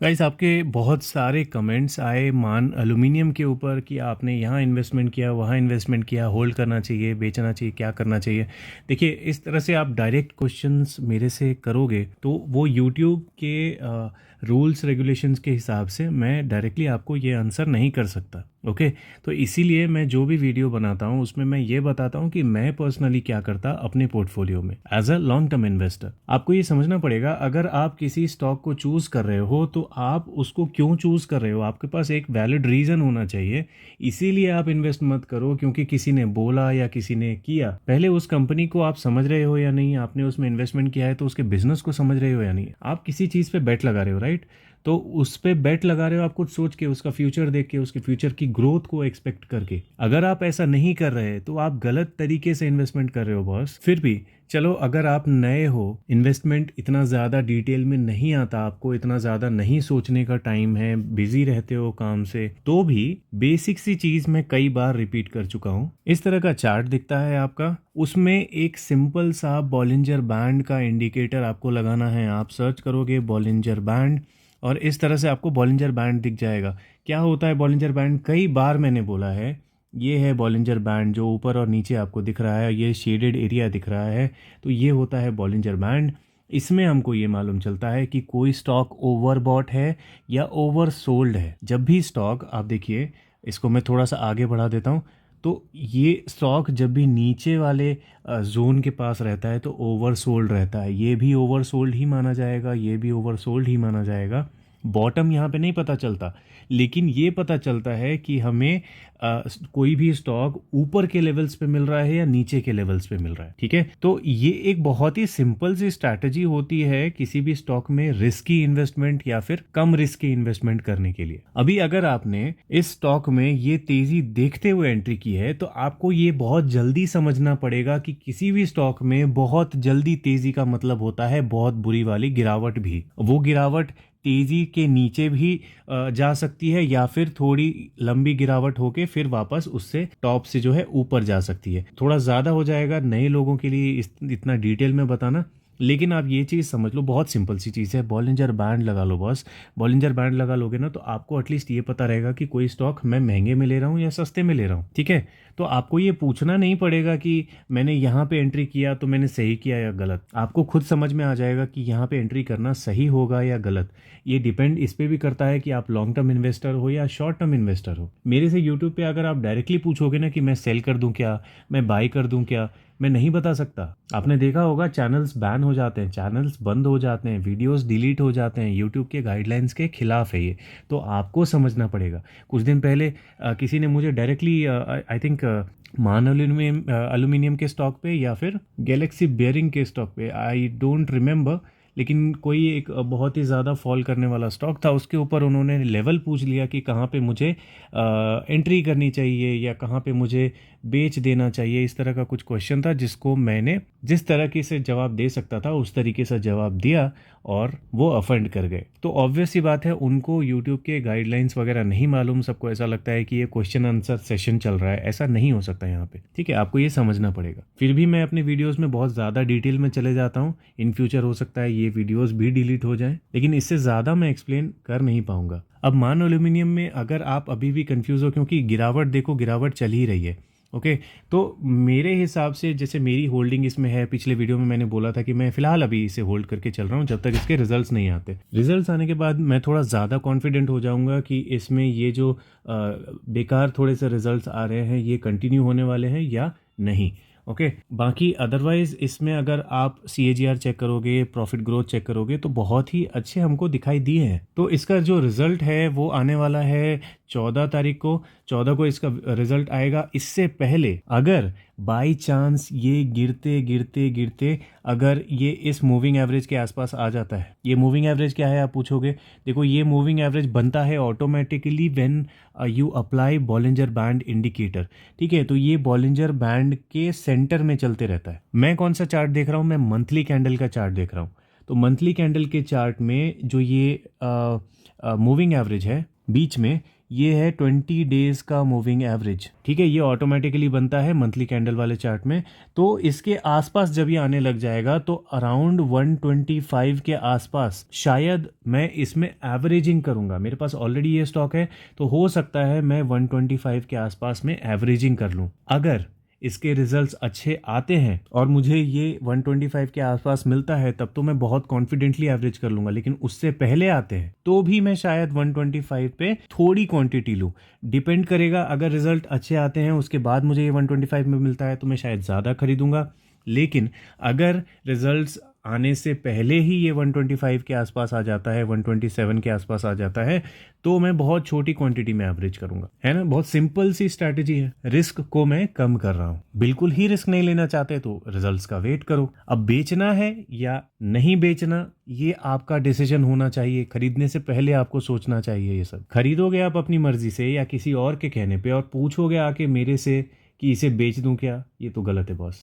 Guys, आपके बहुत सारे कमेंट्स आए मान एल्यूमिनियम के ऊपर कि आपने यहाँ इन्वेस्टमेंट किया, वहाँ इन्वेस्टमेंट किया, होल्ड करना चाहिए, बेचना चाहिए, क्या करना चाहिए। देखिए, इस तरह से आप डायरेक्ट क्वेश्चंस मेरे से करोगे तो वो यूट्यूब के रूल्स रेगुलेशंस के हिसाब से मैं डायरेक्टली आपको ये आंसर नहीं कर सकता। ओके, तो इसीलिए मैं जो भी वीडियो बनाता हूँ उसमें मैं ये बताता हूँ कि मैं पर्सनली क्या करता अपने पोर्टफोलियो में as a long term investor. आपको ये समझना पड़ेगा, अगर आप किसी स्टॉक को चूज कर रहे हो तो आप उसको क्यों चूज कर रहे हो, आपके पास एक वैलिड रीजन होना चाहिए। इसीलिए आप इन्वेस्ट मत करो क्योंकि किसी ने बोला या किसी ने किया। पहले उस कंपनी को आप समझ रहे हो या नहीं, आपने उसमें इन्वेस्टमेंट किया है तो उसके बिजनेस को समझ रहे हो या नहीं। आप किसी चीज पे बेट लगा रहे हो, राइट? तो उस पे बेट लगा रहे हो आप कुछ सोच के, उसका फ्यूचर देख के, उसके फ्यूचर की ग्रोथ को एक्सपेक्ट करके। अगर आप ऐसा नहीं कर रहे तो आप गलत तरीके से इन्वेस्टमेंट कर रहे हो बॉस। फिर भी चलो, अगर आप नए हो, इन्वेस्टमेंट इतना ज़्यादा डिटेल में नहीं आता, आपको इतना ज़्यादा नहीं सोचने का टाइम है, बिजी रहते हो काम से, तो भी बेसिक सी चीज़ मैं कई बार रिपीट कर चुका हूँ। इस तरह का चार्ट दिखता है आपका, उसमें एक सिंपल सा बॉलिंजर बैंड का इंडिकेटर आपको लगाना है। आप सर्च करोगे बॉलिंजर बैंड और इस तरह से आपको बॉलिंजर बैंड दिख जाएगा। क्या होता है बॉलिंजर बैंड, कई बार मैंने बोला है, ये है बॉलिंजर बैंड जो ऊपर और नीचे आपको दिख रहा है, ये शेडेड एरिया दिख रहा है, तो ये होता है बॉलिंजर बैंड। इसमें हमको ये मालूम चलता है कि कोई स्टॉक ओवरबॉट है या ओवर सोल्ड है। जब भी स्टॉक, आप देखिए, इसको मैं थोड़ा सा आगे बढ़ा देता हूँ, तो ये स्टॉक जब भी नीचे वाले जोन के पास रहता है तो ओवर सोल्ड रहता है। ये भी ओवर सोल्ड ही माना जाएगा, ये भी ओवर सोल्ड ही माना जाएगा। बॉटम यहाँ पे नहीं पता चलता, लेकिन ये पता चलता है कि हमें कोई भी स्टॉक ऊपर के लेवल्स पे मिल रहा है या नीचे के लेवल्स पे मिल रहा है। ठीक है, तो ये एक बहुत ही सिंपल सी स्ट्रैटेजी होती है किसी भी स्टॉक में रिस्की इन्वेस्टमेंट या फिर कम रिस्की इन्वेस्टमेंट करने के लिए। अभी अगर आपने इस स्टॉक में ये तेजी देखते हुए एंट्री की है तो आपको ये बहुत जल्दी समझना पड़ेगा कि किसी भी स्टॉक में बहुत जल्दी तेजी का मतलब होता है बहुत बुरी वाली गिरावट भी। वो गिरावट तेजी के नीचे भी जा सकती है या फिर थोड़ी लंबी गिरावट होके फिर वापस उससे टॉप से जो है ऊपर जा सकती है। थोड़ा ज़्यादा हो जाएगा नए लोगों के लिए इतना डिटेल में बताना, लेकिन आप ये चीज़ समझ लो, बहुत सिंपल सी चीज़ है। बॉलिंजर बैंड लगा लो बॉस। बॉलिंजर बैंड लगा लोगे ना तो आपको एटलीस्ट ये पता रहेगा कि कोई स्टॉक मैं महंगे में ले रहा हूँ या सस्ते में ले रहा हूँ। ठीक है, तो आपको ये पूछना नहीं पड़ेगा कि मैंने यहाँ पे एंट्री किया तो मैंने सही किया या गलत। आपको खुद समझ में आ जाएगा कि यहाँ पे एंट्री करना सही होगा या गलत। ये डिपेंड इस पे भी करता है कि आप लॉन्ग टर्म इन्वेस्टर हो या शॉर्ट टर्म इन्वेस्टर हो। मेरे से यूट्यूब पे अगर आप डायरेक्टली पूछोगे ना कि मैं सेल कर दूं क्या, मैं बाई कर दूं क्या, मैं नहीं बता सकता। आपने देखा होगा चैनल्स बैन हो जाते हैं, चैनल्स बंद हो जाते हैं, वीडियोस डिलीट हो जाते हैं, यूट्यूब के गाइडलाइंस के खिलाफ है ये। तो आपको समझना पड़ेगा। कुछ दिन पहले किसी ने मुझे डायरेक्टली आई थिंक मान एल्यूमिनियम के स्टॉक पे या फिर गैलेक्सी बेयरिंग के स्टॉक पे, आई डोंट रिमेंबर, लेकिन कोई एक बहुत ही ज़्यादा फॉल करने वाला स्टॉक था, उसके ऊपर उन्होंने लेवल पूछ लिया कि कहाँ पे मुझे एंट्री करनी चाहिए या कहाँ पे मुझे बेच देना चाहिए। इस तरह का कुछ क्वेश्चन था जिसको मैंने जिस तरीके से जवाब दे सकता था उस तरीके से जवाब दिया और वो अफेंड कर गए। तो ऑब्वियस सी बात है, उनको यूट्यूब के गाइडलाइंस वगैरह नहीं मालूम। सबको ऐसा लगता है कि ये क्वेश्चन आंसर सेशन चल रहा है, ऐसा नहीं हो सकता यहाँ पे। ठीक है, आपको ये समझना पड़ेगा। फिर भी मैं अपने वीडियोस में बहुत ज़्यादा डिटेल में चले जाता हूँ। इन फ्यूचर हो सकता है ये वीडियोस भी डिलीट हो जाएं, लेकिन इससे ज़्यादा मैं एक्सप्लेन कर नहीं पाऊंगा। अब मान एल्यूमिनियम में अगर आप अभी भी कंफ्यूज हो, क्योंकि गिरावट देखो, गिरावट चल ही रही है। ओके, तो मेरे हिसाब से जैसे मेरी होल्डिंग इसमें है, पिछले वीडियो में मैंने बोला था कि मैं फिलहाल अभी इसे होल्ड करके चल रहा हूँ जब तक इसके रिजल्ट्स नहीं आते। रिजल्ट्स आने के बाद मैं थोड़ा ज़्यादा कॉन्फिडेंट हो जाऊंगा कि इसमें ये जो बेकार थोड़े से रिजल्ट्स आ रहे हैं ये कंटिन्यू होने वाले हैं या नहीं। ओके, बाकी अदरवाइज इसमें अगर आप CAGR चेक करोगे, प्रॉफिट ग्रोथ चेक करोगे तो बहुत ही अच्छे हमको दिखाई दिए हैं। तो इसका जो रिजल्ट है वो आने वाला है 14 तारीख को। 14 को इसका रिजल्ट आएगा। इससे पहले अगर बाई चांस ये गिरते गिरते गिरते अगर ये इस मूविंग एवरेज के आसपास आ जाता है, ये मूविंग एवरेज क्या है आप पूछोगे, देखो ये मूविंग एवरेज बनता है automatically when you apply Bollinger band indicator. ठीक है, तो ये बॉलिंजर बैंड के सेंटर में चलते रहता है। मैं कौन सा चार्ट देख रहा हूँ, मैं मंथली कैंडल का चार्ट देख रहा हूँ। तो मंथली कैंडल के चार्ट में जो ये मूविंग एवरेज है बीच में, ये है 20 डेज का मूविंग एवरेज, ठीक है। ये ऑटोमेटिकली बनता है मंथली कैंडल वाले चार्ट में। तो इसके आसपास जब ये आने लग जाएगा तो अराउंड 125 के आसपास शायद मैं इसमें एवरेजिंग करूंगा। मेरे पास ऑलरेडी ये स्टॉक है, तो हो सकता है मैं 125 के आसपास में एवरेजिंग कर लूं। अगर इसके रिजल्ट्स अच्छे आते हैं और मुझे ये 125 के आसपास मिलता है, तब तो मैं बहुत कॉन्फिडेंटली एवरेज कर लूंगा। लेकिन उससे पहले आते हैं तो भी मैं शायद 125 पे थोड़ी क्वांटिटी लूँ। डिपेंड करेगा, अगर रिजल्ट अच्छे आते हैं उसके बाद मुझे ये 125 में मिलता है तो मैं शायद ज़्यादा खरीदूंगा। लेकिन अगर रिजल्ट्स आने से पहले ही ये 125 के आसपास आ जाता है, 127 के आसपास आ जाता है, तो मैं बहुत छोटी क्वांटिटी में एवरेज करूंगा, है ना। बहुत सिंपल सी स्ट्रैटेजी है। रिस्क को मैं कम कर रहा हूं। बिल्कुल ही रिस्क नहीं लेना चाहते तो रिजल्ट्स का वेट करो। अब बेचना है या नहीं बेचना, ये आपका डिसीजन होना चाहिए। खरीदने से पहले आपको सोचना चाहिए। ये सब खरीदोगे आप अपनी मर्जी से या किसी और के कहने पे और पूछोगे आके मेरे से कि इसे बेच दूं क्या, ये तो गलत है बॉस।